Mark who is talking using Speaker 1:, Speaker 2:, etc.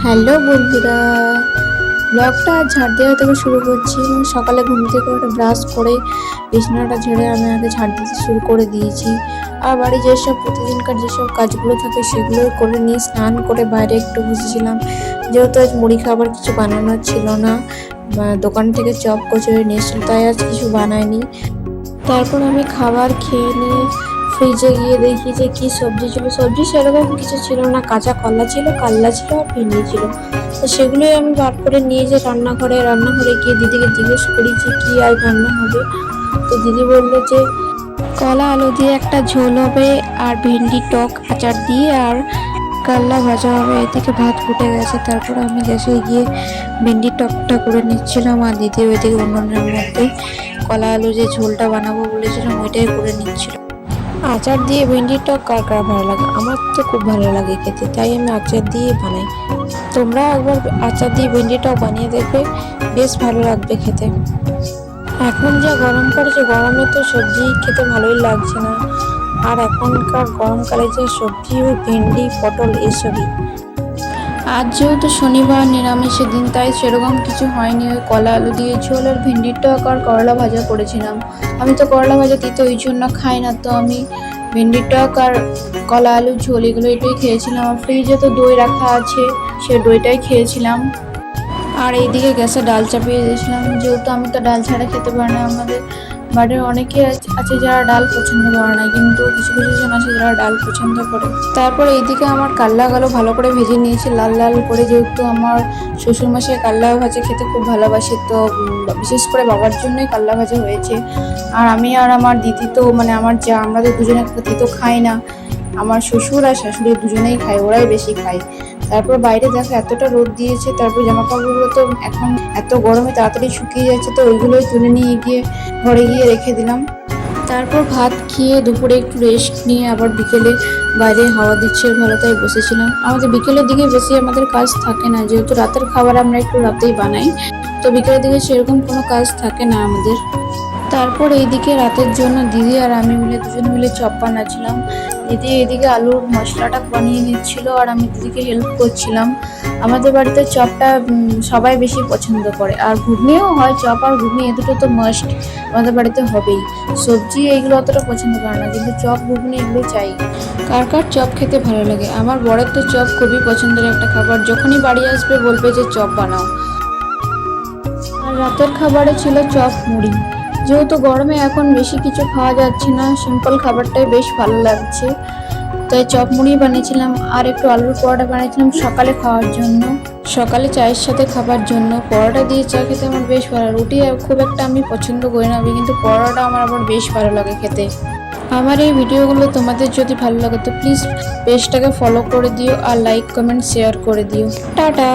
Speaker 1: Hello বন্ধুরা, ব্লগটা ঝাড় দেওয়া থেকে শুরু করছি। সকালে ঘুম থেকে ওটা ব্রাশ করে বিছানাটা ঝেড়ে আমি আগে ঝাড় দিতে শুরু করে দিয়েছি। আর বাড়ি যেসব প্রতিদিনকার যেসব কাজগুলো থাকে সেগুলোই করে নিয়ে স্নান করে বাইরে একটু বসেছিলাম, যেহেতু আজ মুড়ি খাবার কিছু বানানোর ছিল না। দোকান থেকে চপ কচুরি নিয়ে এসেছিল, তাই আজ কিছু বানাইনি। তারপর আমি খাবার খেয়ে নিয়ে ফ্রিজে গিয়ে দেখি যে কি সবজি ছিল। সবজি সেরকম কিছু ছিল না, কাঁচা কলা ছিল, কাল্লা ছিল আর ভেন্ডি ছিল। তো সেগুলোই আমি বার করে নিয়ে যে রান্নাঘরে গিয়ে দিদিকে জিজ্ঞেস করি যে কি আজ রান্না হবে। তো দিদি বললো যে কলা আলু দিয়ে একটা ঝোল হবে, আর ভেন্ডি টক আচার দিয়ে, আর কাল্লা ভাজা হবে। এদিকে ভাত ফুটে গেছে। তারপর আমি গ্যাসে গিয়ে ভেন্ডি টকটা করে নিচ্ছিলাম, আর দিদি ওইদিকে উনুনের মধ্যে কলা আলু যে ঝোলটা বানাবো বলেছিলাম ওইটাই করে নিচ্ছিল। আচার দিয়ে ভেন্ডির টক কার কার ভালো লাগে? আমার তো খুব ভালো লাগে খেতে, তাই আমি আচার দিয়ে বানাই। তোমরা একবার আচার দিয়ে ভেন্ডি টক বানিয়ে দেখবে, বেশ ভালো লাগবে খেতে। এখন যা গরম পড়েছে, গরমে তো সবজি খেতে ভালোই লাগছে না। আর এখনকার গরমকালে যে সবজি ওই ভেন্ডি পটল এসবই। আজ যেহেতু শনিবার নিরামিষের দিন, তাই সেরকম কিছু হয়নি। ওই কলা আলু দিয়ে ঝোল আর ভেন্ডির টক আর করলা ভাজা করেছিলাম। আমি তো করলা ভাজা দিতে ওই জন্য খাই না, তো আমি ভেন্ডির টক আর কলা আলু ঝোল এটাই খেয়েছিলাম। আর ফ্রিজে তো দই রাখা আছে, সে দইটাই খেয়েছিলাম। আর এইদিকে গ্যাসে ডাল চাপিয়ে দিয়েছিলাম, যেহেতু আমি তো ডাল ছাড়া খেতে পারি না। আমাদের বাড়ির অনেকে আছে যারা ডাল পছন্দ করে না, কিন্তু কিছু কিছু জন আছে যারা ডাল পছন্দ করে। তারপর এইদিকে আমার কাল্লাগুলো ভালো করে ভেজে নিয়েছি লাল লাল করে, যেহেতু আমার শ্বশুরমশাই কাল্লা ভাজা খেতে খুব ভালোবাসে, তো বিশেষ করে বাবার জন্যই কাল্লা ভাজা হয়েছে। আর আমি আর আমার দিদি তো আমার যা, আমরা তো দুজনে তো খাই না। আমার শ্বশুর আর শাশুড়ি দুজনেই খায়, ওরাই বেশি খায়। তারপর বাইরে দেখো এতটা রোদ দিয়েছে, তারপর জামা কাপড়গুলো তো এখন এত গরমে তাড়াতাড়ি শুকিয়ে যাচ্ছে, তো ওইগুলোই তুলে নিয়ে গিয়ে ঘরে গিয়ে রেখে দিলাম। তারপর ভাত খেয়ে দুপুরে একটু রেস্ট নিয়ে আবার বিকেলে বাইরে হাওয়া দিচ্ছে ভালো, তাই বসেছিলাম। আমাদের বিকেলের দিকে বেশি আমাদের কাজ থাকে না, যেহেতু রাতের খাবার আমরা একটু রাতেই বানাই, তো বিকেলের দিকে সেরকম কোনো কাজ থাকে না আমাদের। তারপর এইদিকে রাতের জন্য দিদি আর আমি দুজন মিলে চপ বানাচ্ছিলাম। দিদি এদিকে আলুর মশলাটা বানিয়ে নিচ্ছিল, আর আমি দিদিকে হেল্প করছিলাম। আমাদের বাড়িতে চপটা সবাই বেশি পছন্দ করে, আর ঘুগনিও হয়। চপ আর ঘুগনি এ দুটো তো মাস্ট আমাদের বাড়িতে হবেই। সবজি এইগুলো অতটা পছন্দ করে না, কিন্তু চপ ঘুগনি এগুলো চাই। কার কার চপ খেতে ভালো লাগে? আমার বরের তো চপ খুবই পছন্দের একটা খাবার, যখনই বাড়ি আসবে বলবে যে চপ বানাও। আর রাতের খাবারে ছিল চপ মুড়ি। যেহেতু গরমে এখন বেশি কিছু খাওয়া যাচ্ছে না, সিম্পল খাবারটাই বেশ ভালো লাগছে, তাই চপ মুড়ি বানিয়েছিলাম। আর একটু আলুর পরোটা বানিয়েছিলাম সকালে খাওয়ার জন্য, সকালে চায়ের সাথে খাবার জন্য। পরোটা দিয়ে চা খেতে আমার বেশ ভালো। রুটি খুব একটা আমি পছন্দ করি না, কিন্তু পরোটা আমার আবার বেশ ভালো লাগে খেতে। আমার এই ভিডিওগুলো তোমাদের যদি ভালো লাগে তো প্লিজ পেজটাকে ফলো করে দিও, আর লাইক কমেন্ট শেয়ার করে দিও। টাটা।